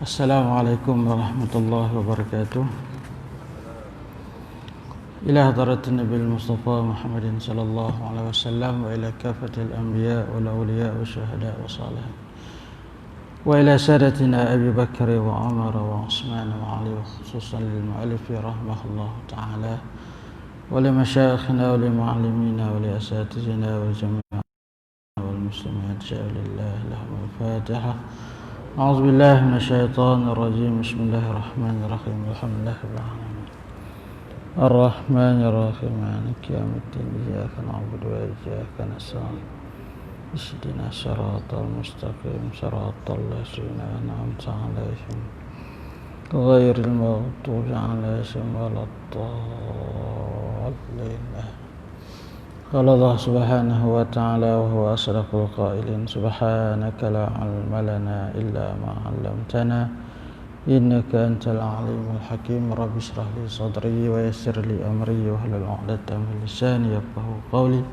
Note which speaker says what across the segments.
Speaker 1: Assalamualaikum warahmatullahi wabarakatuh. Ila hadratin Nabi Mustafa Muhammadin sallallahu alaihi wasallam wa ila kafatil anbiya wal awliya wa syuhada wa salihin wa ila sadatina Abi Bakr wa Umar wa Utsman wa Ali wa khususan lil mu'allif rahimahullahu ta'ala wa li masyayikhina wa li muallimina wa li asatizina wa jami'a wal muslimin ja'alillahu lahum al-Fatihah. أعوذ بالله من الشيطان الرجيم. بسم الله الرحمن الرحيم. الحمد لله رب العالمين الرحمن الرحيم مالك يوم الدين إياك نعبد وإياك نستعين اهدنا الصراط المستقيم صراط الذين أنعمت عليهم غير المغضوب عليهم ولا الضالين. قال الله سبحانه وتعالى وهو أصدق القائلين سبحانك لا علم لنا إلا ما علمتنا إنك أنت العليم الحكيم. رب اشرح لي صدري ويسر لي أمري واحلل عقدة من لساني يفقهوا قولي.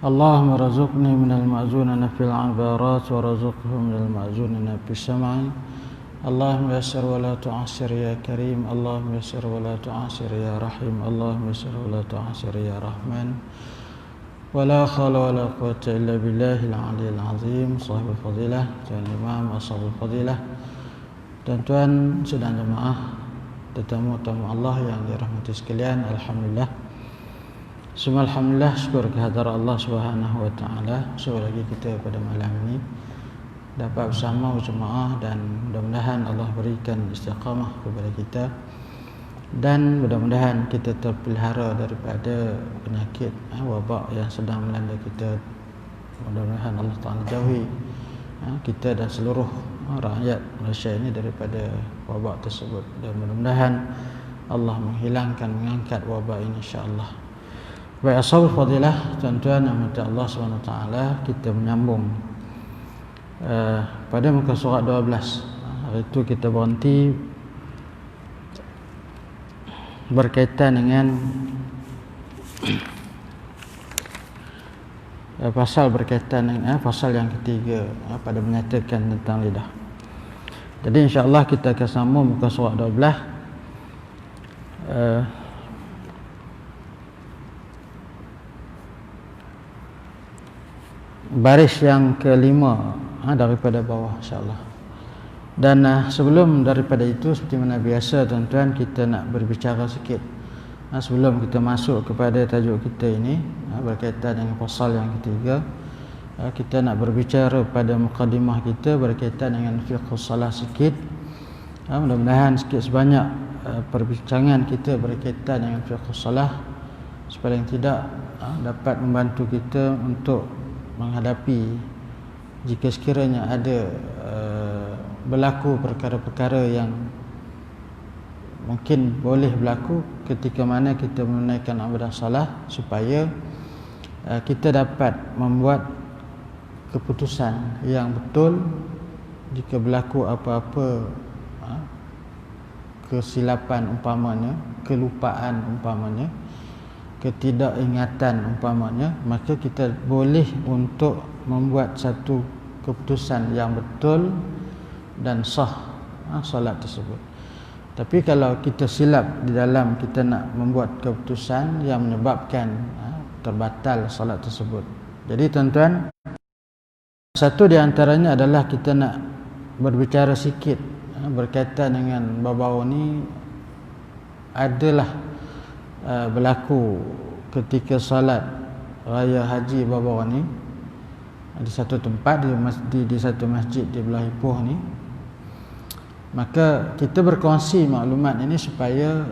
Speaker 1: اللهم ارزقني من المأذونين في العبارات وارزقه من المأذونين في السمع. اللهم يسر ولا تعسر يا كريم. اللهم يسر ولا تعسر يا رحيم. اللهم يسر ولا تعسر يا رحمن. ولا حول ولا قوة إلا بالله العلي العظيم. صاحب الفضيلة Tuan Imam Ashabul Fadilah dan tuan sedang jemaah tetamu-tamu Allah yang dirahmati sekalian, alhamdulillah. Semua alhamdulillah, syukur kehadirat Allah Subhanahu wa taala. Syukur lagi kita pada malam ini dapat bersama jemaah dan mudah-mudahan Allah berikan istiqamah kepada kita dan mudah-mudahan kita terpelihara daripada penyakit wabak yang sedang melanda kita. Mudah-mudahan Allah Ta'ala jauhi kita dan seluruh rakyat Malaysia ini daripada wabak tersebut dan mudah-mudahan Allah mengangkat wabak ini insya-Allah. Baik, ashabul fadilah, tuan-tuan yang dirahmati Allah Subhanahu wa taala, kita menyambung pada muka surat 12. Hari itu kita berhenti berkaitan dengan pasal berkaitan dengan pasal yang ketiga pada menyatakan tentang lidah. Jadi insya-Allah kita akan sambung muka surat 12 baris yang kelima daripada bawah insya-Allah. Dan sebelum daripada itu, seperti mana biasa tuan-tuan, kita nak berbicara sikit sebelum kita masuk kepada tajuk kita ini berkaitan dengan pasal yang ketiga. Kita nak berbicara pada mukadimah kita berkaitan dengan fiqh salah sikit. Mudah-mudahan sikit sebanyak perbincangan kita berkaitan dengan fiqh salah sepaling tidak dapat membantu kita untuk menghadapi jika sekiranya ada berlaku perkara-perkara yang mungkin boleh berlaku ketika mana kita menunaikan ibadah salah, supaya kita dapat membuat keputusan yang betul jika berlaku apa-apa kesilapan umpamanya, kelupaan umpamanya, ketidakingatan umpamanya, maka kita boleh untuk membuat satu keputusan yang betul dan sah solat tersebut. Tapi kalau kita silap di dalam kita nak membuat keputusan yang menyebabkan terbatal solat tersebut. Jadi tuan-tuan, satu di antaranya adalah kita nak berbicara sikit berkaitan dengan baru-baru ni adalah berlaku ketika salat raya haji baru-baru ni di satu tempat di satu masjid di belah Ipoh ni. Maka kita berkongsi maklumat ini supaya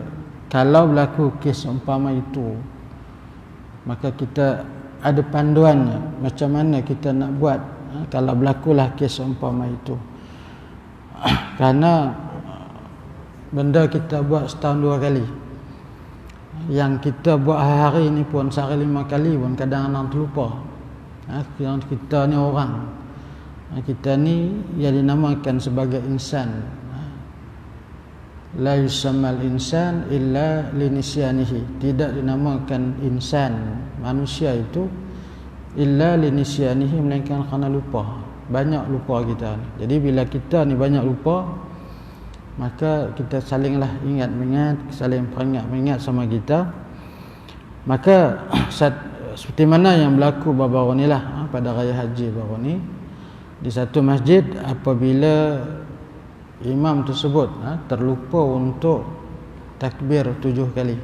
Speaker 1: kalau berlaku kes umpama itu, maka kita ada panduannya macam mana kita nak buat kalau berlakulah kes umpama itu. Kerana benda kita buat setahun 2 kali, yang kita buat hari-hari ni pun sehari 5 kali pun kadang-kadang terlupa. Yang kita ni orang, kita ni yang dinamakan sebagai insan. La yusammal insan illa linisyanihi. Tidak dinamakan insan, manusia itu, illa linisyanihi, melainkan kerana lupa. banyak lupa kita ni. Jadi bila kita ni banyak lupa, maka kita salinglah ingat-ingat, saling peringat-ingat sama kita. Maka seperti mana yang berlaku baru-baru ni lah, pada raya haji baru ni, di satu masjid apabila imam tersebut terlupa untuk takbir 7 kali,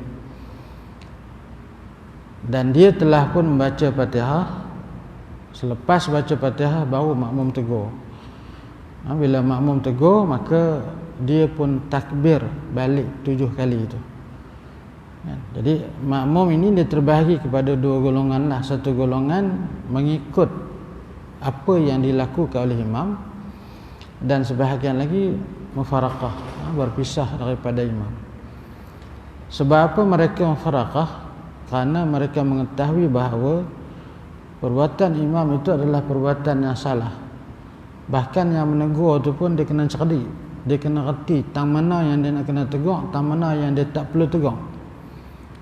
Speaker 1: dan dia telah pun membaca Fatihah. Selepas baca Fatihah baru makmum tegur. Bila makmum tegur, maka dia pun takbir balik 7 kali itu. Jadi makmum ini dia terbahagi kepada 2 golongan lah. Satu golongan mengikut apa yang dilakukan oleh imam, dan sebahagian lagi mufaraqah, berpisah daripada imam. Sebab apa mereka mufaraqah? Kerana mereka mengetahui bahawa perbuatan imam itu adalah perbuatan yang salah. Bahkan yang menegur itu pun dia kena cerdik, dia kena reti tang mana yang dia nak kena tegur, tang mana yang dia tak perlu tegur.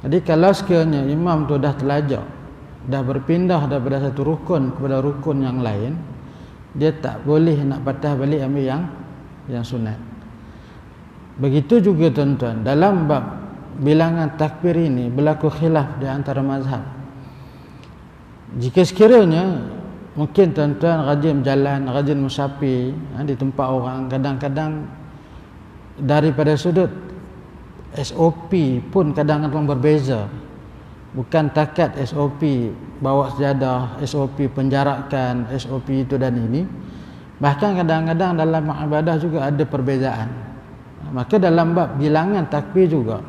Speaker 1: Jadi kalau sekiranya imam tu dah terlajak, dah berpindah daripada satu rukun kepada rukun yang lain, dia tak boleh nak patah balik ambil yang sunat. Begitu juga tuan-tuan, dalam bab bilangan takbir ini berlaku khilaf di antara mazhab. Jika sekiranya mungkin tuan-tuan rajin berjalan, rajin musafir di tempat orang, kadang-kadang daripada sudut SOP pun kadang-kadang berbeza. Bukan takat SOP bawa sejadah, SOP penjarakan, SOP itu dan ini. Bahkan kadang-kadang dalam ibadah juga ada perbezaan. Maka dalam bab bilangan takbir juga,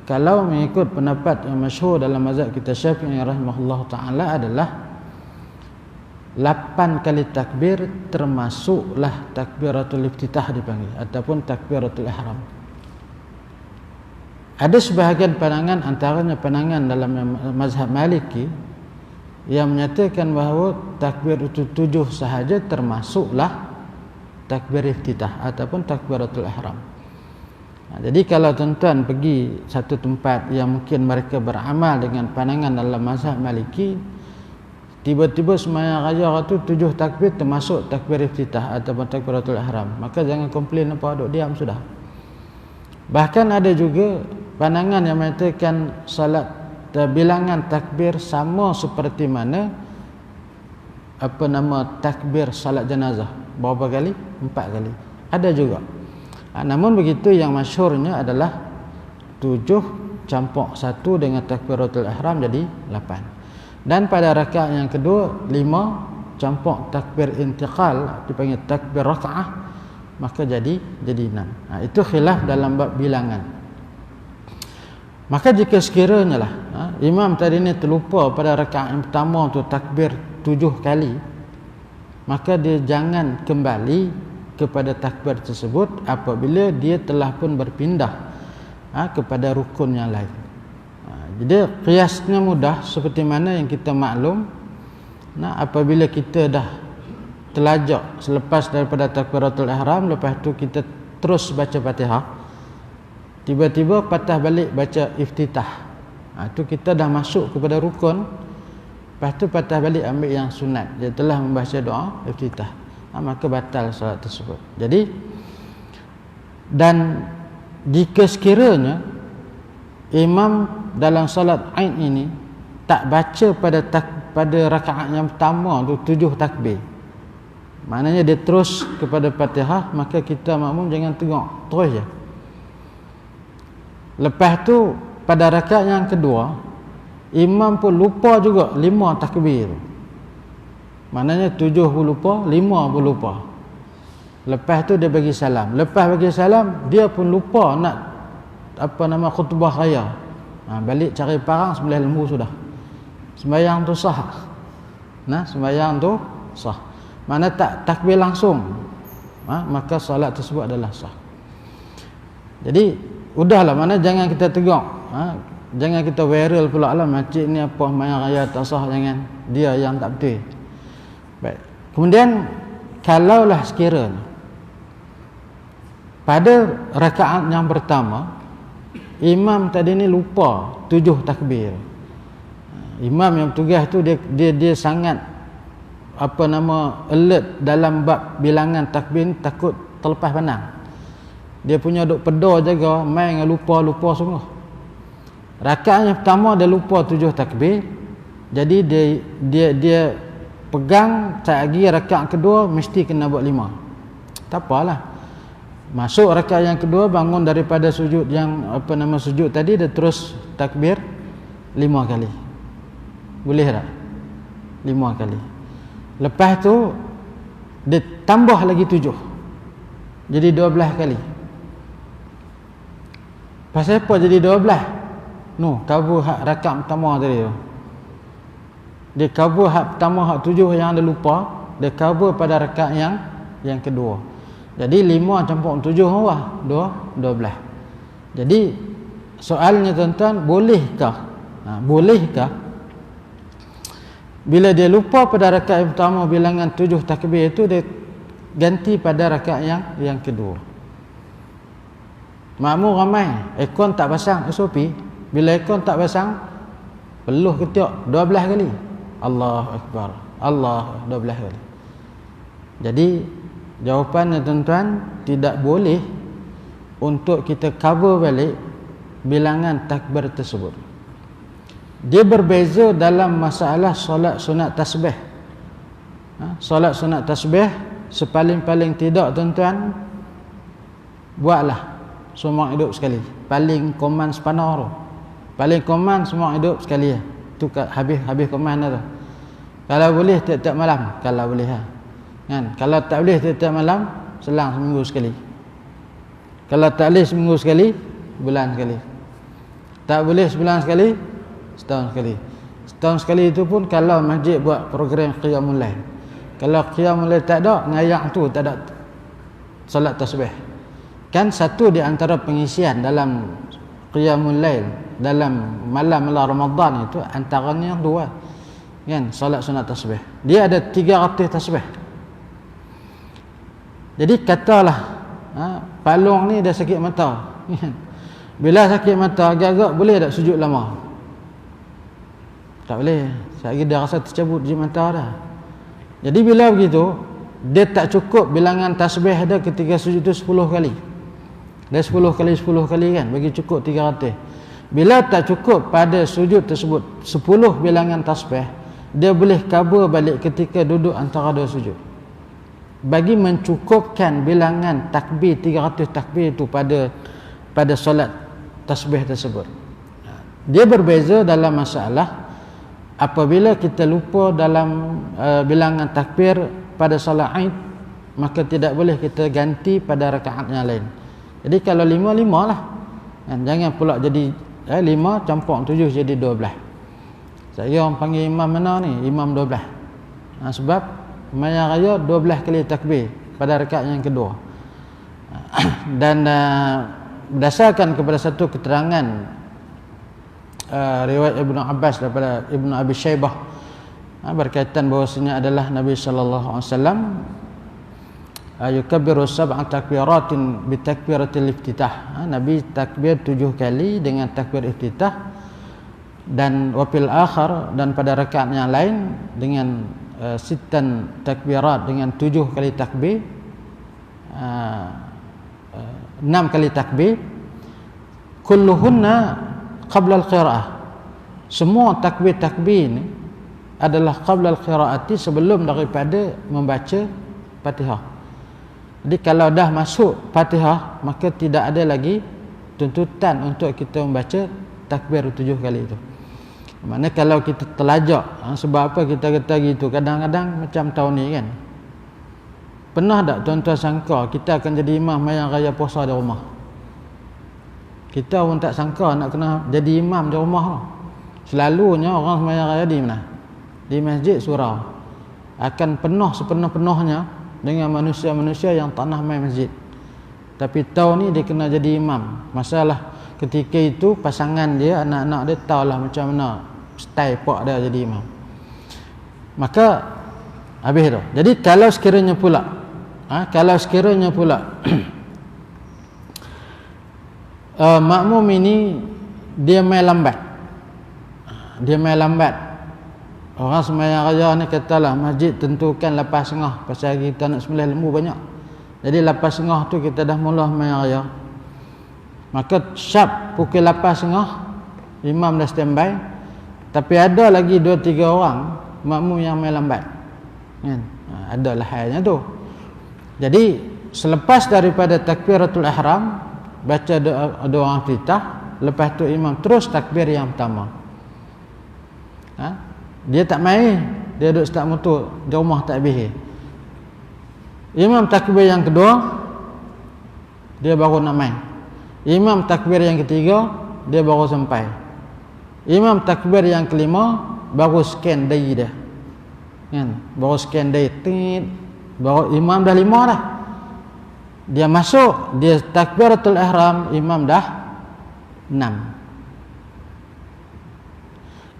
Speaker 1: kalau mengikut pendapat yang masyhur dalam mazhab kita Syafi'i rahimahullah ta'ala adalah 8 kali takbir, termasuklah takbiratul iftitah dipanggil, ataupun takbiratul ihram. Ada sebahagian pandangan, antaranya pandangan dalam mazhab Maliki, yang menyatakan bahawa takbir itu 7 sahaja termasuklah takbir iftitah ataupun takbiratul ihram. Jadi kalau tuan-tuan pergi satu tempat yang mungkin mereka beramal dengan pandangan dalam mazhab Maliki, tiba-tiba sembahyang raya itu 7 takbir termasuk takbir iftitah ataupun takbiratul ihram, maka jangan komplain apa, duduk diam sudah. Bahkan ada juga pandangan yang mengatakan salat bilangan takbir sama seperti mana takbir salat jenazah. Berapa kali? 4 kali. Ada juga. Namun begitu yang masyhurnya adalah 7 campur 1 dengan takbiratul ihram jadi 8. Dan pada rakaat yang kedua 5 campur takbir intiqal dipanggil takbir rakaah, maka jadi 6. Itu khilaf dalam bab bilangan. Maka jika sekiranya lah imam tadi ni terlupa pada rakaat yang pertama tu takbir 7 kali, maka dia jangan kembali kepada takbir tersebut apabila dia telah pun berpindah kepada rukun yang lain. Jadi kiasnya mudah, seperti mana yang kita maklum, apabila kita dah terlajak selepas daripada takbiratul ihram, lepas tu kita terus baca Fatihah, tiba-tiba patah balik baca iftitah, tu kita dah masuk kepada rukun, lepas tu patah balik ambil yang sunat, dia telah membaca doa iftitah, maka batal solat tersebut. Jadi, dan jika sekiranya imam dalam solat Aid ini tak baca pada rakaat yang pertama tu 7 takbir, maknanya dia terus kepada Fatihah, maka kita makmum jangan tengok, terus je. Lepas tu pada rakaat yang kedua imam pun lupa juga 5 takbir. Maknanya 7 pun lupa, 5 pun lupa. Lepas tu dia bagi salam. Lepas bagi salam, dia pun lupa nak khutbah raya. Balik cari parang, sembelih lembu sudah. Sembahyang tu sah. Sembahyang tu sah. Mana tak takbir langsung, maka solat tersebut adalah sah. Jadi udahlah, mana jangan kita tegak. Jangan kita viral pula lah, masjid ni apa sembahyang raya tak sah, jangan. Dia yang tak betul. Baik. Kemudian kalaulah sekiranya pada rakaat yang pertama imam tadi ni lupa 7 takbir. Imam yang bertugas tu dia sangat alert dalam bab bilangan takbir ni, takut terlepas pandang. Dia punya duk peda jaga, main dengan lupa sungguh. Rakaat yang pertama dia lupa 7 takbir. Jadi dia pegang tak lagi rakaat kedua mesti kena buat 5. Tak apalah. Masuk rakaat yang kedua, bangun daripada sujud yang sujud tadi, dia terus takbir 5 kali. Boleh tak? 5 kali. Lepas tu dia tambah lagi 7. Jadi 12 kali. Pasal apa jadi 12? Cover hak rakaat pertama tadi tu. Dia cover hak pertama, hak 7 yang ada lupa, dia cover pada rakaat yang kedua. Jadi 5 campur 7 apa? 12. Jadi soalnya tuan-tuan, bolehkah bila dia lupa pada rakaat yang pertama bilangan 7 takbir itu, dia ganti pada rakaat yang kedua? Makmum ramai, aircon tak pasang SOP. Bila aircon tak pasang, peluh ketiak 12 kali. Allahu Akbar, Allah 12 kali. Jadi jawapannya tuan-tuan, tidak boleh untuk kita cover balik bilangan takbir tersebut. Dia berbeza dalam masalah solat sunat tasbih. Solat sunat tasbih sepaling-paling tidak tuan-tuan, buatlah semua hidup sekali. Paling koman sepanar tu. Paling koman semua hidup sekali. Tu habis koman dah tu. Kalau boleh tiap-tiap malam, kalau boleh kan. Kalau tak boleh tiap-tiap malam, selang seminggu sekali. Kalau tak boleh seminggu sekali, bulan sekali. Tak boleh sebulan sekali, setahun sekali. Setahun sekali itu pun kalau masjid buat program qiyamul lail. Kalau qiyamul lail tak ada, ngayang tu tak ada solat tasbih. Kan satu di antara pengisian dalam qiyamul lail dalam malam-malam Ramadan itu antaranya 2. Kan, solat sunat tasbih. Dia ada 300 tasbih. Jadi katalah Palung ni dah sakit mata. Bila sakit mata agak-agak boleh tak sujud lama? Tak boleh. Sekali dia rasa tercabut je mata dah. Jadi bila begitu, dia tak cukup bilangan tasbih dia ketika sujud tu 10 kali. Dia 10 kali kan, bagi cukup 300. Bila tak cukup pada sujud tersebut 10 bilangan tasbih, dia boleh cover balik ketika duduk antara 2 sujud. Bagi mencukupkan bilangan takbir 300 takbir itu pada solat tasbih tersebut. Dia berbeza dalam masalah apabila kita lupa dalam bilangan takbir pada solat Aid, maka tidak boleh kita ganti pada rakaat yang lain. Jadi kalau 5 lah. Dan jangan pula jadi 5 campur 7 jadi 12. Saya orang panggil imam mana ni? Imam 12. Sebab sembahyang raya 12 kali takbir pada rakaat yang kedua. Dan berdasarkan kepada satu keterangan riwayat Ibnu Abbas daripada Ibnu Abi Syaibah berkaitan bahawasanya adalah Nabi sallallahu alaihi wasallam yukabbiru sab'a takbiratin bi takbiratil iftitah. Nabi takbir 7 kali dengan takbir iftitah, dan wafil akhar, dan pada rakaat yang lain dengan sitan takbirat dengan 7 kali takbir, 6 kali takbir, kulluhunna qabla al-qiraah. Semua takbir-takbir ni adalah qabla al-qiraati, sebelum daripada membaca Fatihah. Jadi kalau dah masuk Fatihah, maka tidak ada lagi tuntutan untuk kita membaca takbir 7 kali itu. Maknanya kalau kita terlajak, sebab apa kita kata gitu, kadang-kadang macam tahun ni kan, pernah tak tuan-tuan sangka kita akan jadi imam sembahyang raya puasa di rumah? Kita pun tak sangka nak kena jadi imam di rumah. Selalunya orang sembahyang raya di mana? Di masjid surau. Akan penuh sepenuh-penuhnya dengan manusia-manusia yang tak nak main masjid. Tapi tahun ni dia kena jadi imam. Masalah ketika itu pasangan dia, anak-anak dia tahulah macam mana style pak dia jadi imam. Maka habis tu. Jadi kalau sekiranya pula makmum ini dia main lambat. Orang sembahyang raya ni katalah masjid tentukan 8.30 pasal kita nak sembelih lembu banyak. Jadi 8.30 tu kita dah mula sembahyang raya. Maka sharp pukul 8.30 imam dah standby. Tapi ada lagi 2-3 orang makmum yang main lambat. Kan? Ada lah halnya tu. Jadi selepas daripada takbiratul ihram baca doa iftitah, lepas tu imam terus takbir yang pertama. Dia tak main, dia duduk start motor di rumah tak habis. Imam takbir yang kedua dia baru nak main. Imam takbir yang ketiga dia baru sampai. Imam takbir yang kelima baru scan dai dia. Kan? Baru scan dai tit, baru imam dah 5 dah. Dia masuk, dia takbiratul ihram, imam dah 6.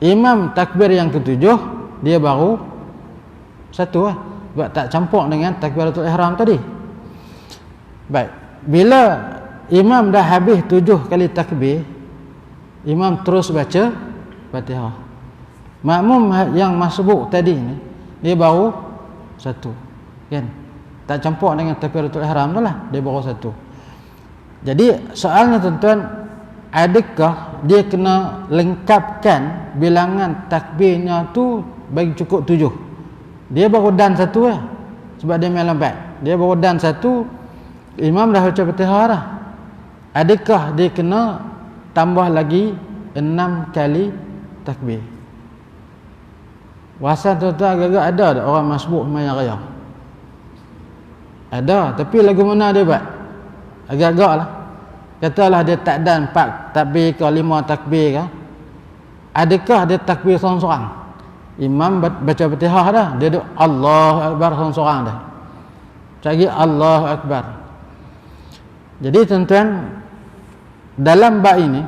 Speaker 1: Imam takbir yang ketujuh dia baru 1 lah. Sebab tak campur dengan takbiratul ihram tadi. Baik, bila imam dah habis 7 kali takbir, imam terus baca Fatihah. Makmum yang masbuk tadi ni dia baru 1. Kan? Tak campur dengan takbiratul ihram tu lah, dia baru 1. Jadi soalnya tuan-tuan, adakah dia kena lengkapkan bilangan takbirnya tu bagi cukup 7? Dia baru dan 1 lah. Sebab dia main lambat. Dia baru dan 1, imam dah baca Fatihah dah. Adakah dia kena tambah lagi 6 kali takbir? Rasa tuan-tuan agak-agak ada tak orang masbuk sembahyang raya? Ada, tapi lagu mana dia buat? Agak-agak lah. Katalah dia tak dan 4 takbir ke 5 takbir ke, adakah dia takbir seorang-seorang? Imam baca Fatihah dah, dia duduk Allahu Akbar seorang-seorang dah. Lagi Allahu Akbar. Jadi tuan-tuan, dalam bab ini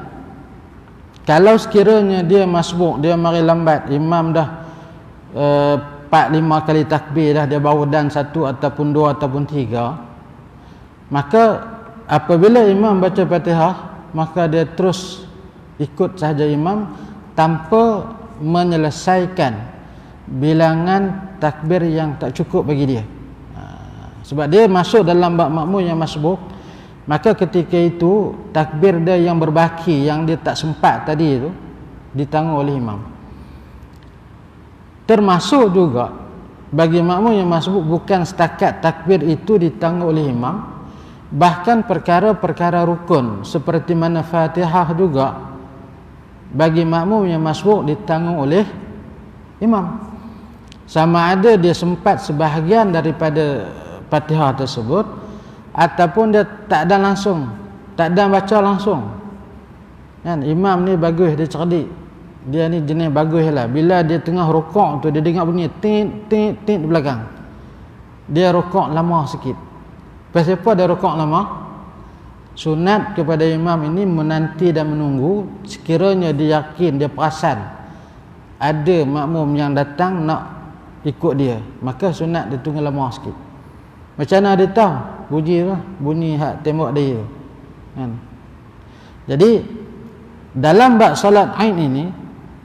Speaker 1: kalau sekiranya dia masbuk, dia mari lambat, imam dah 4-5 kali takbir dah, dia baru dan 1 ataupun 2 ataupun 3, maka apabila imam baca Fatihah, maka dia terus ikut sahaja imam tanpa menyelesaikan bilangan takbir yang tak cukup bagi dia. Sebab dia masuk dalam bab makmum yang masbuk, maka ketika itu takbir dia yang berbaki, yang dia tak sempat tadi itu, ditanggung oleh imam. Termasuk juga bagi makmum yang masbuk, bukan setakat takbir itu ditanggung oleh imam, bahkan perkara-perkara rukun seperti mana Fatihah juga bagi makmum yang masbuk ditanggung oleh imam. Sama ada dia sempat sebahagian daripada Fatihah tersebut ataupun dia tak ada langsung, tak ada baca langsung. Kan, imam ni bagus, dia cerdik, dia ni jenis bagus lah. Bila dia tengah rukuk tu, dia dengar bunyi tit tit tit di belakang, dia rukuk lama sikit. Pasal apa dia rukuk lama? Sunat kepada imam ini menanti dan menunggu. Sekiranya dia yakin, dia perasan ada makmum yang datang nak ikut dia, maka sunat dia tunggu lama sikit. Macam mana dia tahu? Bunyi lah, bunyi hak tembok dia kan? Jadi dalam bab solat Aid ini,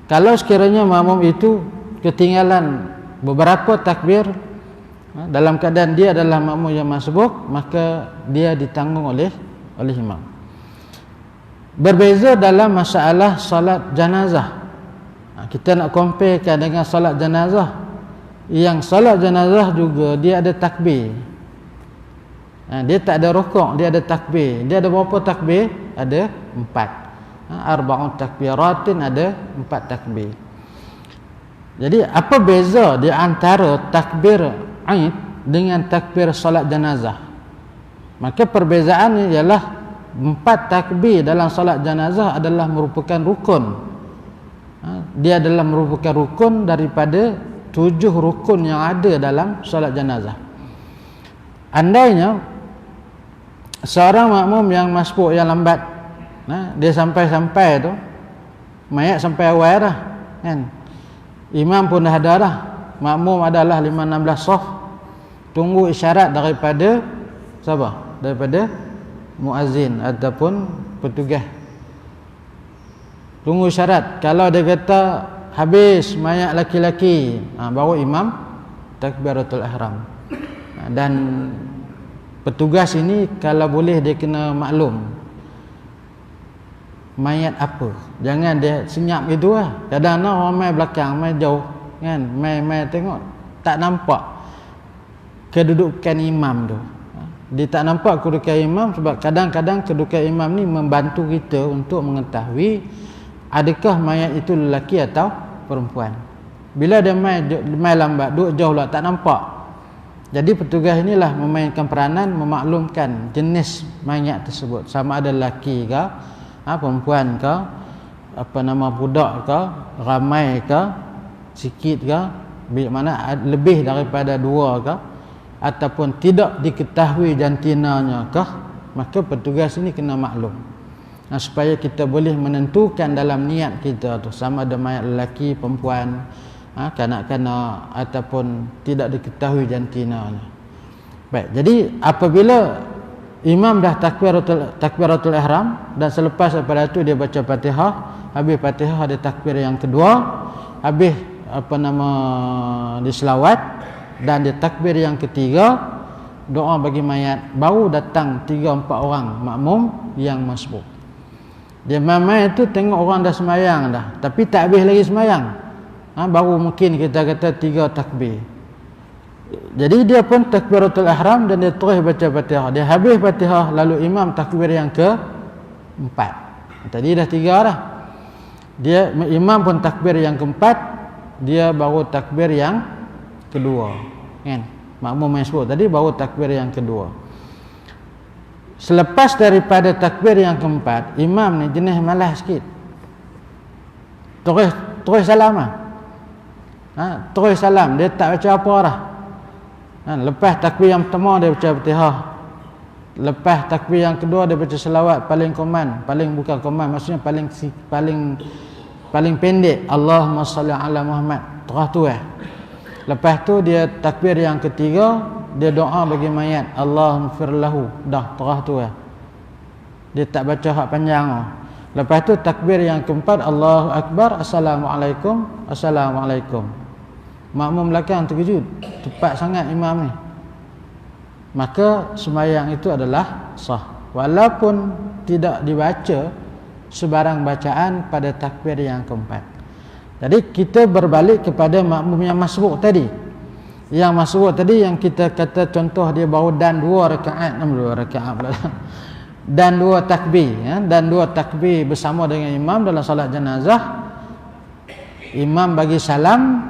Speaker 1: kalau sekiranya makmum itu ketinggalan beberapa takbir dalam keadaan dia adalah makmum yang masbuk, maka dia ditanggung oleh imam. Berbeza dalam masalah solat janazah. Kita nak comparekan dengan solat janazah. Yang solat janazah juga dia ada takbir. Dia tak ada rukuk, dia ada takbir. Dia ada berapa takbir? Ada 4. Arba'un takbiratin, ada 4 takbir. Jadi apa beza di antara takbir Aid dengan takbir solat janazah? Maka perbezaan ialah 4 takbir dalam solat janazah adalah merupakan rukun. Dia adalah merupakan rukun daripada 7 rukun yang ada dalam solat janazah. Andainya seorang makmum yang masbuk, yang lambat, dia sampai-sampai tu, mayat sampai awal dah kan, imam pun dah ada dah, makmum adalah 5-16 saf, tunggu isyarat daripada siapa? Daripada muazzin ataupun petugas. Tunggu isyarat. Kalau dia kata habis mayat laki-laki, baru imam takbiratul ihram. Dan petugas ini kalau boleh dia kena maklum mayat apa, jangan dia senyap gitu lah. Kadang-kadang orang mai belakang, mai jauh kan, mai tengok tak nampak kedudukan imam tu. Dia tak nampak kedudukan imam sebab kadang-kadang kedudukan imam ni membantu kita untuk mengetahui adakah mayat itu lelaki atau perempuan. Bila dia mai lambat, duduk jauh lah, tak nampak. Jadi petugas inilah memainkan peranan memaklumkan jenis mayat tersebut, sama ada lelaki ke, perempuan ke, budak ke, ramai ke, sikit ke, mana lebih daripada 2 ke, ataupun tidak diketahui jantinanya ke, maka petugas ini kena maklum. Supaya kita boleh menentukan dalam niat kita tu sama ada mayat lelaki, perempuan, kanak-kanak ataupun tidak diketahui jantinanya. Baik, jadi apabila imam dah takbiratul ihram dan selepas daripada itu dia baca Fatihah, habis Fatihah ada takbir yang kedua, habis diselawat dan dia takbir yang ketiga, doa bagi mayat, baru datang 3-4 orang makmum yang masbuk. Dia mamai itu tengok orang dah semayang dah, tapi tak habis lagi semayang, baru mungkin kita kata 3 takbir. Jadi dia pun takbiratul ihram dan dia terus baca Fatihah. Dia habis Fatihah lalu imam takbir yang ke-4. Tadi dah 3 dah. Dia imam pun takbir yang ke-4, dia baru takbir yang kedua. Kan? Makmum yang sebut tadi baru takbir yang kedua. Selepas daripada takbir yang ke-4, imam ni jenis malas sikit. Terus salam lah. Terus salam, dia tak baca apa dah. Lepas takbir yang pertama dia baca Fatihah, lepas takbir yang kedua dia baca selawat paling bukan koman, maksudnya paling pendek, Allahumma salli ala Muhammad, terus tu Lepas tu dia takbir yang ketiga, dia doa bagi mayat, Allahumma fir lahu, dah terus tu dia tak baca hak panjang. Lepas tu takbir yang keempat, Allahu akbar, assalamualaikum. Makmum belakang terkejut, cepat sangat imam ni. Maka sembahyang itu adalah sah, walaupun tidak dibaca sebarang bacaan pada takbir yang keempat. Jadi kita berbalik kepada makmum yang masbuk tadi. Yang masbuk tadi yang kita kata contoh dia baru dan 2 rakaat, dan 2 takbir, dan 2 takbir bersama dengan imam dalam solat jenazah. Imam bagi salam,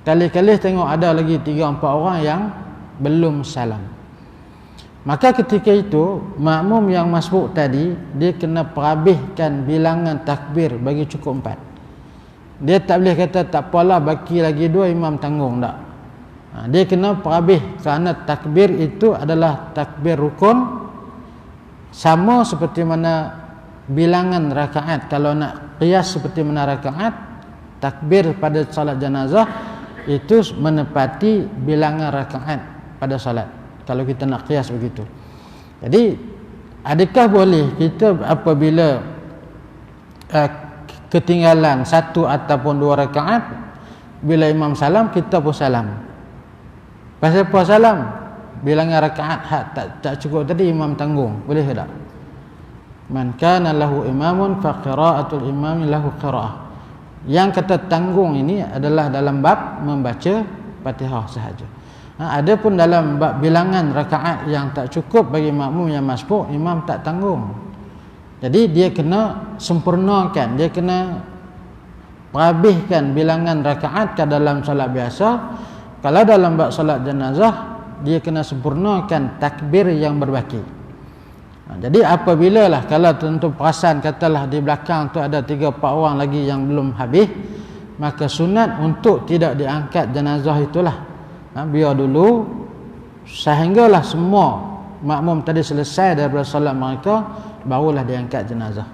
Speaker 1: kali-kali tengok ada lagi 3-4 orang yang belum salam. Maka ketika itu makmum yang masbuk tadi dia kena perhabiskan bilangan takbir bagi cukup 4. Dia tak boleh kata tak apalah baki lagi 2 imam tanggung, tak. Dia kena perhabis kerana takbir itu adalah takbir rukun, sama seperti mana bilangan rakaat. Kalau nak qiyas seperti mana rakaat, takbir pada salat jenazah itu menepati bilangan rakaat pada salat, kalau kita nak qiyas begitu. Jadi adakah boleh kita apabila ketinggalan 1 ataupun 2 rakaat, bila imam salam kita pun salam? Pasal apa salam? Bilangan rakaat tak cukup tadi imam tanggung, boleh ke tak? Man kana lahu imamun fa qira'atul imami lahu qira'ah. Yang kata tanggung ini adalah dalam bab membaca Fatihah sahaja. Ada pun dalam bab bilangan rakaat yang tak cukup bagi makmum yang masbuk, imam tak tanggung. Jadi dia kena sempurnakan, dia kena perhabiskan bilangan rakaat ke dalam solat biasa. Kalau dalam bab solat jenazah, dia kena sempurnakan takbir yang berbaki. Jadi apabila lah, kalau tentu perasan katalah di belakang tu ada 3-4 orang lagi yang belum habis, maka sunat untuk tidak diangkat jenazah itulah. Biar dulu sehinggalah semua makmum tadi selesai daripada solat mereka, barulah diangkat jenazah.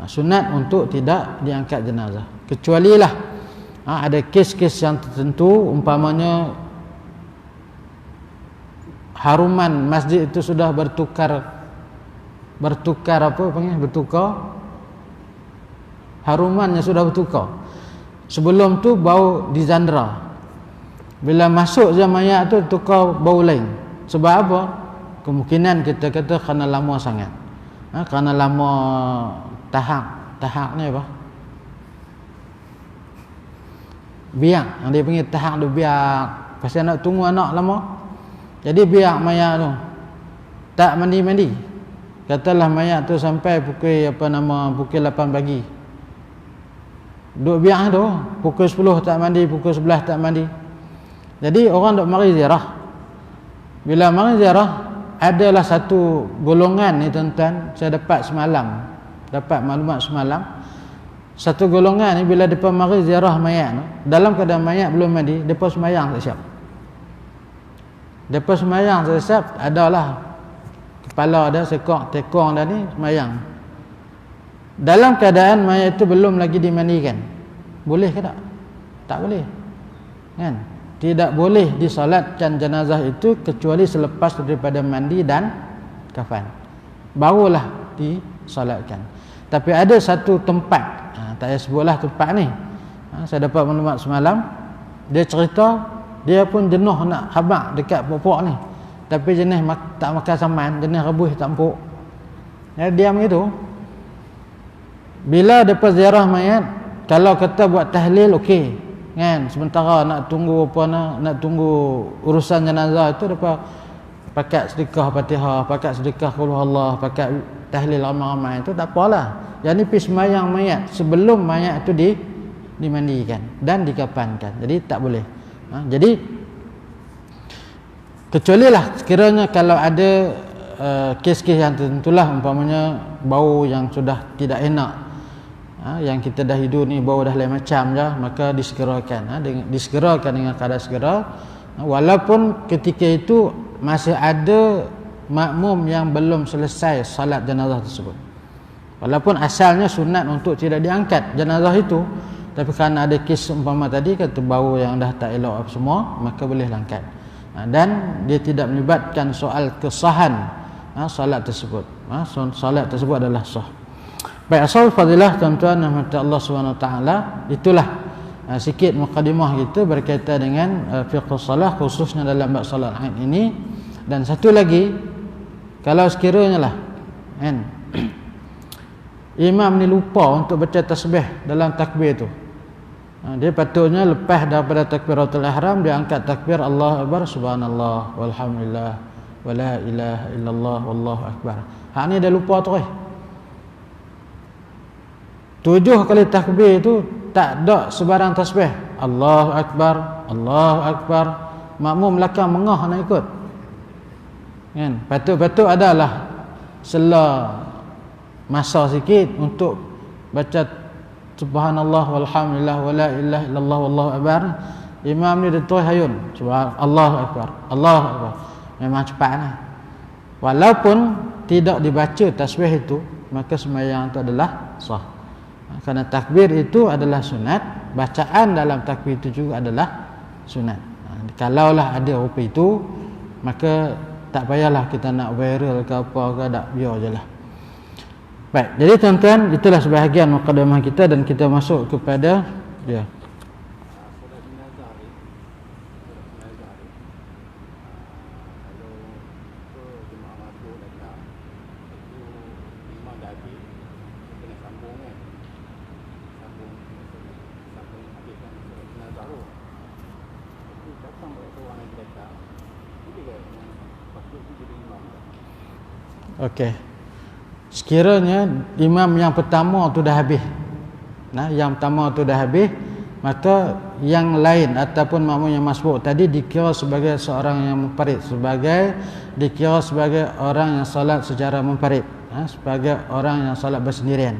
Speaker 1: Sunat untuk tidak diangkat jenazah. Kecuali lah ada kes-kes yang tertentu, umpamanya haruman masjid itu sudah bertukar harumannya sudah bertukar. Sebelum tu bau dizandra. Bila masuk je mayat tu tukar bau lain. Sebab apa? Kemungkinan kita kata kerana lama sangat. Kerana lama tahak ni apa? Biak. Yang dia panggil tahak tu biak. Pasal nak tunggu anak lama. Jadi biak mayat tu. Tak mandi-mandi. Katalah mayat tu sampai pukul pukul 8 pagi. Duk biak tu, pukul 10 tak mandi, pukul 11 tak mandi. Jadi orang duk mari ziarah. Bila mari ziarah, adalah satu golongan ni tuan-tuan, saya dapat maklumat semalam. Satu golongan ni bila depa mari ziarah mayat tu, dalam keadaan mayat belum mandi, depa sembahyang tak siap. Depa sembahyang tak siap, adalah kepala ada sekok tekong dah ni sembahyang. Dalam keadaan mayat itu belum lagi dimandikan. Boleh ke tak? Tak boleh. Kan? Tidak boleh disolatkan jenazah itu kecuali selepas daripada mandi dan kafan. Barulah disolatkan. Tapi ada satu tempat, tak payah sebutlah tempat ni. Saya dapat maklumat semalam, dia cerita dia pun jenuh nak habaq dekat pokok ni. Tapi jenis tak makan saman, jenis rebus tak empuk. Dia diam gitu. Bila depa ziarah mayat, kalau kata buat tahlil okey, kan? Sementara nak tunggu urusan jenazah itu depa pakat sedekah Fatihah, pakat sedekah qul huwallah, pakat tahlil ramai-ramai itu tak apalah. Yang ni pi sembahyang mayat sebelum mayat itu dimandikan dan dikafankan. Jadi tak boleh. Jadi kecualilah sekiranya kalau ada kes-kes yang tertentulah, umpamanya bau yang sudah tidak enak, yang kita dah hidup ni bau dah lain macam je, maka disegerakan, disegerakan dengan keadaan segera, walaupun ketika itu masih ada makmum yang belum selesai salat jenazah tersebut. Walaupun asalnya sunat untuk tidak diangkat jenazah itu, tapi kerana ada kes umpama tadi kata bau yang dah tak elok apa semua, maka boleh angkat. Dan dia tidak melibatkan soal kesahan salat tersebut. Salat tersebut adalah sah. Baik, asal fadilah tuan-tuan dan hadirat Allah SWT, itulah sikit mukadimah kita berkaitan dengan fiqh salat, khususnya dalam bab salat Aid ini. Dan satu lagi, kalau sekiranya lah kan, imam ni lupa untuk baca tasbih dalam takbir tu, dia patutnya lepas daripada takbiratul ihram dia angkat takbir Allahu akbar, subhanallah walhamdulillah wala ilaha illallah wallahu akbar. Hak ni dia lupa terus. 7 kali takbir itu tak ada sebarang tasbih. Allahu akbar, Allahu akbar. Makmum belakang mengah nak ikut. Kan? Patut-patut adalah sela masa sikit untuk baca subhanallah walhamdulillah wala ilaha illallah wallahu akbar. Imam ni dia terus hayun subhanallah Allahu akbar, Allahu akbar. Memang cepatlah. Walaupun tidak dibaca tasbih itu, maka sembahyang itu adalah sah. Kerana takbir itu adalah sunat, bacaan dalam takbir itu juga adalah sunat. Kalaulah ada rupa itu, maka tak payahlah kita nak viral ke apa ke, tak, biar je lah. Baik, jadi tuan-tuan, itulah sebahagian mukadimah kita dan kita masuk kepada dia. Okey. Sekiranya imam yang pertama tu dah habis. Yang pertama tu dah habis, maka yang lain ataupun makmum yang masbuk tadi dikira sebagai seorang yang munfarid, dikira sebagai orang yang salat secara munfarid, sebagai orang yang salat bersendirian.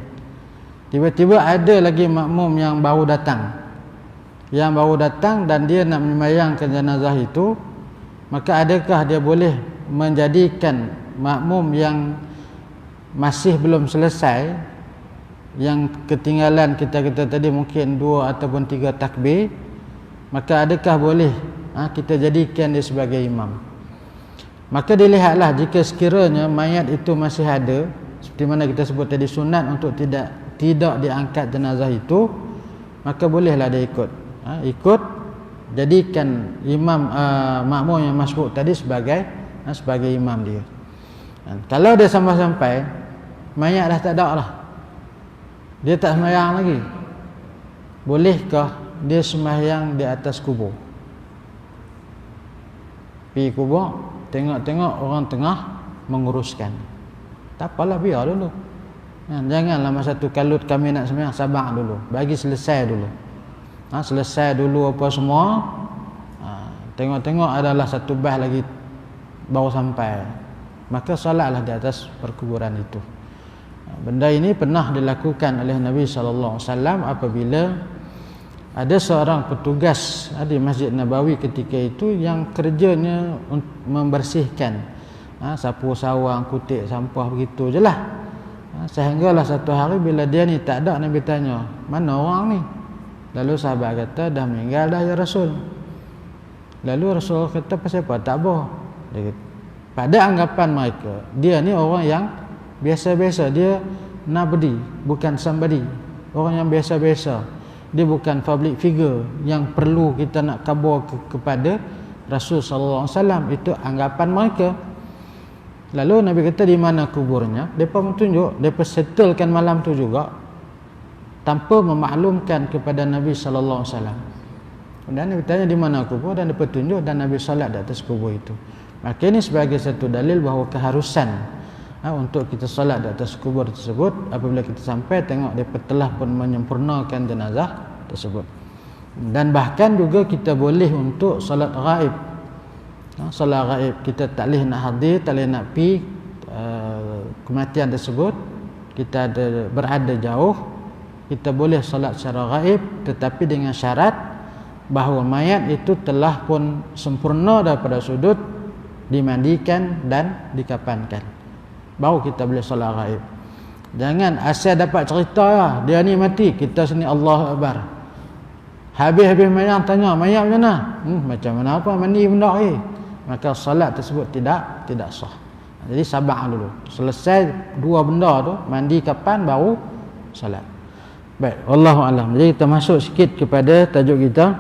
Speaker 1: Tiba-tiba ada lagi makmum yang baru datang. Yang baru datang dan dia nak menyembahyangkan jenazah itu, maka adakah dia boleh menjadikan makmum yang masih belum selesai, yang ketinggalan kita tadi mungkin 2 ataupun 3 takbir, maka adakah boleh kita jadikan dia sebagai imam? Maka dilihatlah, jika sekiranya mayat itu masih ada, seperti mana kita sebut tadi sunat untuk tidak diangkat jenazah itu, maka bolehlah dia ikut. Ikut, jadikan imam makmum yang masbuk tadi sebagai imam dia. Kalau dia sampai mayat dah tak ada lah, dia tak sembahyang lagi, bolehkah dia sembahyang di atas kubur? Pergi kubur, tengok-tengok orang tengah menguruskan, tak apalah, biar dulu. Janganlah masa tu kalut kami nak sembahyang, sabar dulu, bagi selesai dulu. Selesai dulu apa semua, tengok-tengok adalah satu bah lagi baru sampai, maka solatlah di atas perkuburan itu. Benda ini pernah dilakukan oleh Nabi SAW apabila ada seorang petugas di Masjid Nabawi ketika itu yang kerjanya membersihkan, sapu sawang, kutip sampah, begitu je lah. Sehinggalah satu hari bila dia ni tak ada, Nabi tanya, mana orang ni? Lalu sahabat kata, dah meninggal dah ya Rasul. Lalu Rasul kata, pasal apa? Tak apa. Dia kata, pada anggapan mereka, dia ni orang yang biasa-biasa, dia nobody, bukan somebody, orang yang biasa-biasa. Dia bukan public figure yang perlu kita nak khabar kepada Rasul sallallahu alaihi wasallam. Itu anggapan mereka. Lalu Nabi kata, di mana kuburnya? Depa menunjuk, depa settlekan malam tu juga tanpa memaklumkan kepada Nabi sallallahu alaihi wasallam. Dan Nabi tanya di mana kubur, dan depa tunjuk, dan Nabi solat di atas kubur itu. Maka ini sebagai satu dalil bahawa keharusan untuk kita solat di atas kubur tersebut apabila kita sampai tengok mereka telah pun menyempurnakan jenazah tersebut. Dan bahkan juga kita boleh untuk solat ghaib. Solat ghaib, kita tak boleh nak hadir, tak boleh nak pergi kematian tersebut, kita berada jauh, kita boleh solat secara ghaib, tetapi dengan syarat bahawa mayat itu telah pun sempurna daripada sudut, dimandikan dan dikapankan, baru kita boleh solat ghaib. Jangan asal dapat cerita lah, dia ni mati, kita sini Allahu Akbar, habis-habis mayat tanya, mayat macam mana? Macam mana apa, mandi benda ni, maka solat tersebut tidak sah. Jadi sabar dulu, selesai dua benda tu, mandi kapan, baru solat. Baik, wallahu alam. Jadi kita masuk sikit kepada tajuk kita.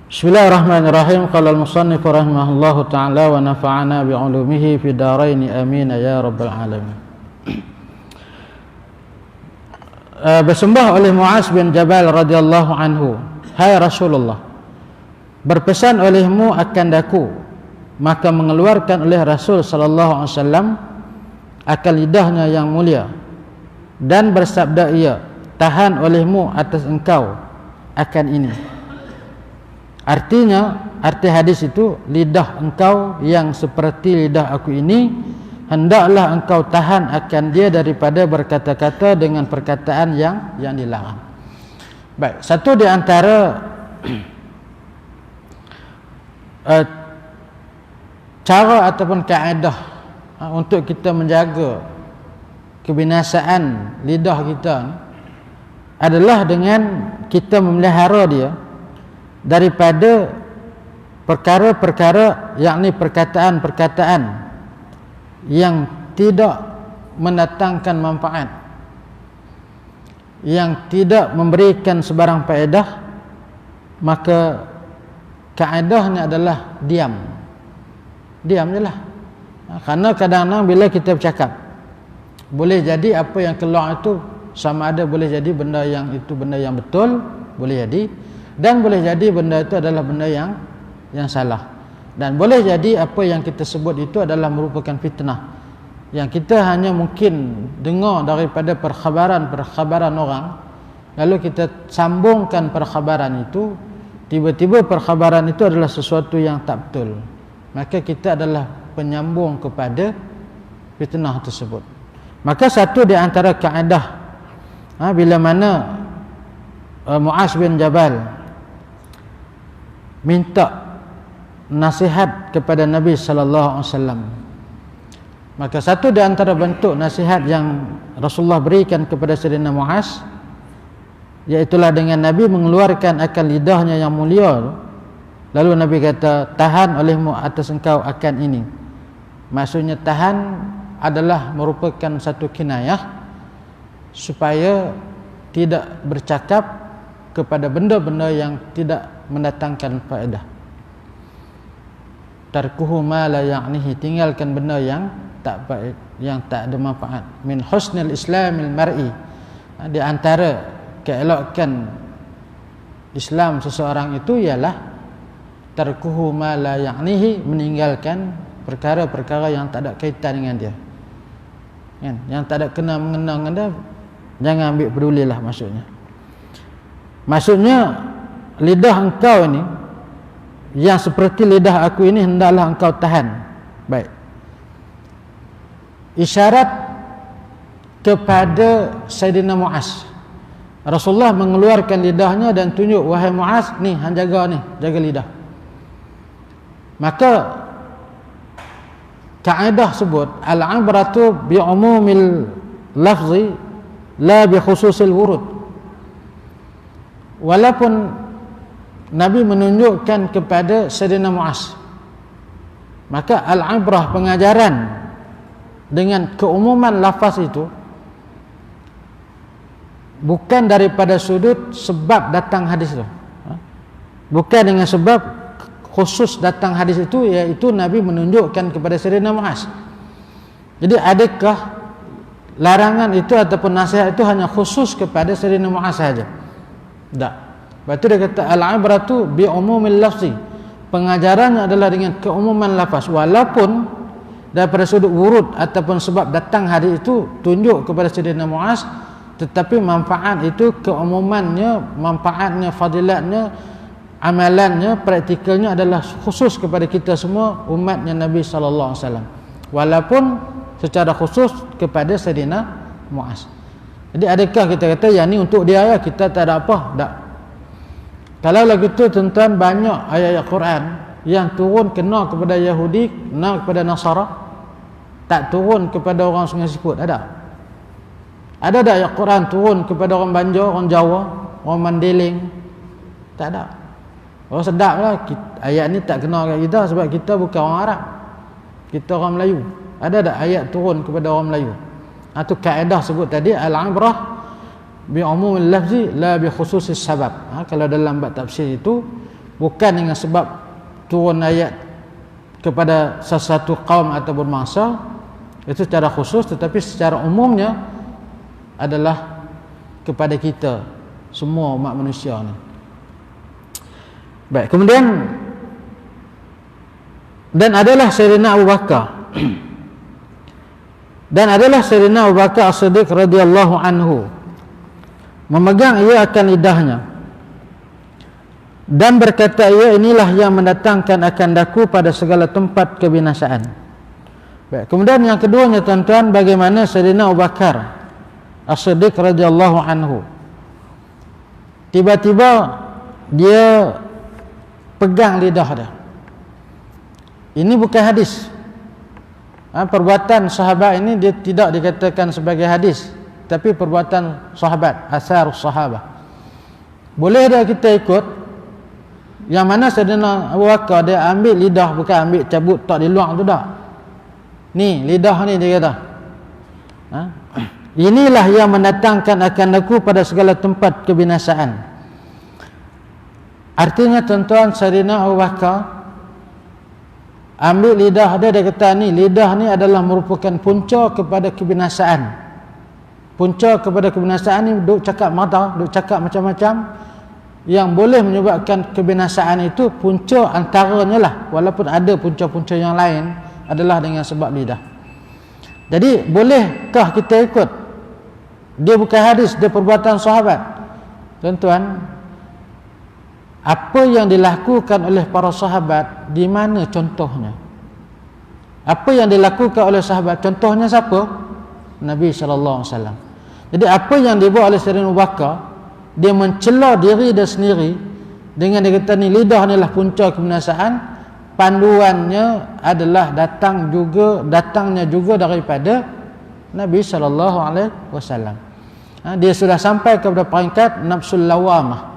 Speaker 1: Bismillahirrahmanirrahim. Qala al-musannif rahimahullahu ta'ala wa nafa'ana bi'ulumihi fi darain amin ya rabbal alamin. Bersembah oleh Muaz bin Jabal radhiyallahu anhu, hai Rasulullah, berpesan olehmu akan daku, maka mengeluarkan oleh Rasul sallallahu alaihi wasallam akan lidahnya yang mulia dan bersabda ia, tahan olehmu atas engkau akan ini. Artinya, arti hadis itu, lidah engkau yang seperti lidah aku ini, hendaklah engkau tahan akan dia daripada berkata-kata dengan perkataan yang dilarang. Baik, satu di antara cara ataupun kaedah untuk kita menjaga kebinasaan lidah kita adalah dengan kita memelihara dia daripada perkara-perkara, yakni perkataan-perkataan yang tidak mendatangkan manfaat, yang tidak memberikan sebarang faedah, maka kaedahnya adalah diam je lah. Kerana kadang-kadang bila kita bercakap, boleh jadi apa yang keluar itu sama ada boleh jadi benda yang itu benda yang betul, boleh jadi, dan boleh jadi benda itu adalah benda yang salah, dan boleh jadi apa yang kita sebut itu adalah merupakan fitnah yang kita hanya mungkin dengar daripada perkhabaran orang, lalu kita sambungkan perkhabaran itu, tiba-tiba perkhabaran itu adalah sesuatu yang tak betul, maka kita adalah penyambung kepada fitnah tersebut. Maka satu di antara kaedah bila mana Muaz bin Jabal minta nasihat kepada Nabi sallallahu alaihi wasallam, maka satu di antara bentuk nasihat yang Rasulullah berikan kepada Sayyidina Muaz, iaitulah dengan Nabi mengeluarkan akal lidahnya yang mulia. Lalu Nabi kata, tahan olehmu atas engkau akan ini. Maksudnya tahan adalah merupakan satu kinayah supaya tidak bercakap kepada benda-benda yang tidak mendatangkan faedah. Tarkuhu ma la ya'nihi, tinggalkan benda yang tak ada manfaat. Min husnil islamil mar'i, di antara keelokan Islam seseorang itu ialah tarkuhu ma la ya'nihi, meninggalkan perkara-perkara yang tak ada kaitan dengan dia, kan? Yang tak ada kena mengena dengan dia, jangan ambil pedulilah maksudnya lidah engkau ini yang seperti lidah aku ini hendaklah engkau tahan. Baik, isyarat kepada Sayyidina Muaz, Rasulullah mengeluarkan lidahnya dan tunjuk, wahai Muaz, ni hang jaga ni, jaga lidah. Maka kaedah sebut al-ibratu bi umumil lafzi la bi khususil wurud. Walaupun Nabi menunjukkan kepada Sayyidina Muaz, maka al-ibrah, pengajaran dengan keumuman lafaz itu bukan daripada sudut sebab datang hadis itu, bukan dengan sebab khusus datang hadis itu, iaitu Nabi menunjukkan kepada Sayyidina Muaz. Jadi adakah larangan itu ataupun nasihat itu hanya khusus kepada Sayyidina Muaz saja? Tak. Lepas tu dia kata al-ibratu bi umumil lafzi, pengajarannya adalah dengan keumuman lafaz, walaupun daripada sudut wurud ataupun sebab datang hadis itu tunjuk kepada Sayyidina Muaz, tetapi manfaat itu keumumannya, manfaatnya, fadilatnya, amalannya, praktikalnya adalah khusus kepada kita semua umatnya Nabi sallallahu alaihi wasallam, walaupun secara khusus kepada Sayyidina Muaz. Jadi adakah kita kata yang ni untuk dia ya, kita tak ada apa? Tak. Kalau lagu tu tuan-tuan, banyak ayat-ayat Quran yang turun kena kepada Yahudi, kena kepada Nasara, tak turun kepada orang Sungai Siput. Ada tak ayat Quran turun kepada orang Banjar, orang Jawa, orang Mandeling? Tak ada. Orang sedap lah, ayat ni tak kena kat kita sebab kita bukan orang Arab, kita orang Melayu. Ada tak ayat turun kepada orang Melayu? Itu kaedah sebut tadi al-ibrah bi umumil lafzi la bi khususis sabab. Kalau dalam bab tafsir itu bukan dengan sebab turun ayat kepada sesuatu kaum ataupun masa itu secara khusus, tetapi secara umumnya adalah kepada kita semua umat manusia ni. Baik, kemudian dan adalah Sayyidina Abu Bakar dan adalah Sayyidina Abu Bakar As-Siddiq radhiyallahu anhu memegang ia akan lidahnya dan berkata, ia inilah yang mendatangkan akan daku pada segala tempat kebinasaan. Baik, kemudian yang keduanya tuan-tuan, bagaimana Sayyidina Abu Bakar As-Siddiq radhiyallahu anhu tiba-tiba dia pegang lidah dia. Ini bukan hadis. Perbuatan sahabat ini dia tidak dikatakan sebagai hadis, tapi perbuatan sahabat, asar sahabat. Boleh dah kita ikut yang mana Sayyidina Abu Bakar dia ambil lidah, bukan ambil cabut tak di luar tu tak. Ni lidah ni dia kata, inilah yang mendatangkan akan aku pada segala tempat kebinasaan. Artinya tuan-tuan, Sayyidina Abu Bakar ambil lidah dia, dia kata ni lidah ni adalah merupakan punca kepada kebinasaan. Punca kepada kebinasaan ni duk cakap mata, duk cakap macam-macam yang boleh menyebabkan kebinasaan itu, punca antaranya lah, walaupun ada punca-punca yang lain adalah dengan sebab lidah. Jadi bolehkah kita ikut? Dia bukan hadis, dia perbuatan sahabat. Tuan-tuan, apa yang dilakukan oleh para sahabat, di mana contohnya? Apa yang dilakukan oleh sahabat, contohnya siapa? Nabi SAW. Jadi apa yang dibuat oleh Sayyidina Abu Bakar, dia mencela diri dia sendiri dengan dia kata ni lidah ni lah punca kebinasaan. Panduannya adalah datangnya juga daripada Nabi SAW. Dia sudah sampai kepada peringkat nafsul lawamah.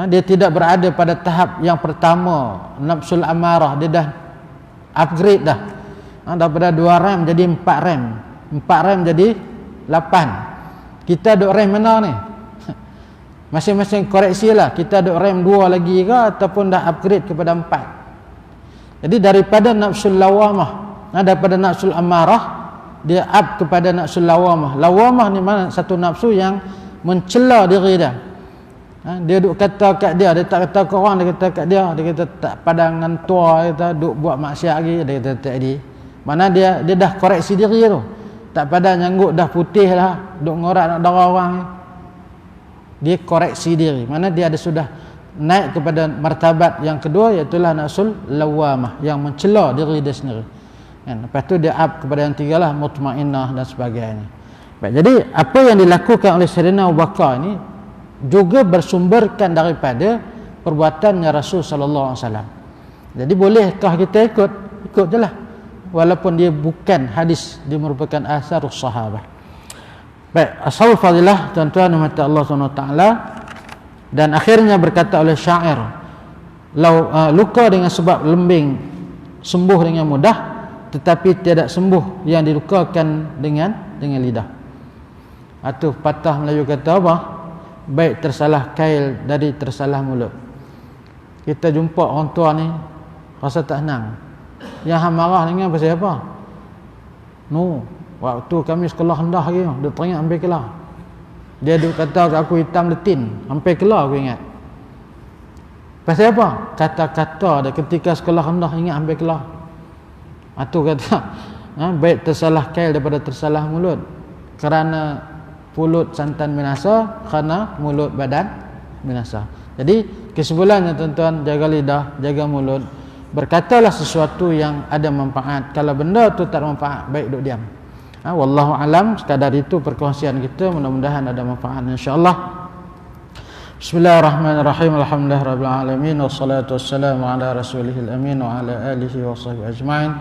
Speaker 1: Dia tidak berada pada tahap yang pertama nafsul amarah, dia dah upgrade dah, daripada 2 rem jadi 4 rem, 4 rem jadi 8. Kita duk rem mana ni? Masing-masing koreksi lah, kita ada rem 2 lagi ke ataupun dah upgrade kepada 4. Jadi daripada nafsul lawamah, daripada nafsul amarah, dia up kepada nafsul lawamah. Lawamah ni mana? Satu nafsu yang mencela diri dia. Dia duk kata kat dia tak kata ke orang, dia kata kat dia kata tak padangan tua, dia kata duk buat maksiat lagi, dia kata tak jadi. Mana dia dah koreksi diri tu. Tak pada nyanggut dah putih lah, duk ngorak nak darah orang. Dia koreksi diri. Mana dia ada sudah naik kepada martabat yang kedua, iaitu nafsul lawamah, yang mencela diri dia sendiri. Lepas tu dia up kepada yang tiga lah, mutmainnah dan sebagainya. Baik, jadi apa yang dilakukan oleh Sayyidina Abu Bakar ini juga bersumberkan daripada perbuatannya Rasul sallallahu alaihi wasallam. Jadi bolehkah kita ikut je lah, walaupun dia bukan hadis, dia merupakan asarus sahabah. Baik, asal fadilah tuan-tuan dan mata Allah SWT. Dan akhirnya berkata oleh syair, luka dengan sebab lembing sembuh dengan mudah, tetapi tidak sembuh yang dilukakan dengan lidah. Atau patah Melayu kata apa? Baik tersalah kail dari tersalah mulut. Kita jumpa orang tua ni rasa tak senang. Yang hang marah dengan pasal apa? Waktu kami sekolah rendah lagi, dia teringat sampai kelar. Dia duk kata kat aku hitam letin, sampai kelar aku ingat. Pasal apa? Kata-kata dia ketika sekolah rendah ingat sampai kelar. Atau kata baik tersalah kail daripada tersalah mulut. Kerana pulut santan binasa, kerana mulut badan binasa. Jadi kesimpulannya tuan-tuan, jaga lidah, jaga mulut. Berkatalah sesuatu yang ada manfaat. Kalau benda tu tak ada manfaat, baik duk diam. Wallahu alam. Sekadar itu perkongsian kita, mudah-mudahan ada manfaat insya-Allah. Bismillahirrahmanirrahim. Alhamdulillahirabbil alamin, wassalatu wassalamu ala rasulihil amin wa ala alihi wa sahbihi ajmain.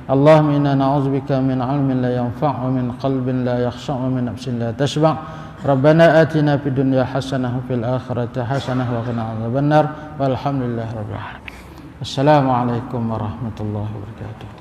Speaker 1: Allahumma inna na'udzubika min 'ilmin la yanfa' wa min qalbin la yakhsha' wa min nafsin la tashba'. Rabbana atina fid dunya hasanah wa fil akhirati hasanah wa qina adzabannar. Walhamdulillahirabbil alamin. Assalamualaikum warahmatullahi wabarakatuh.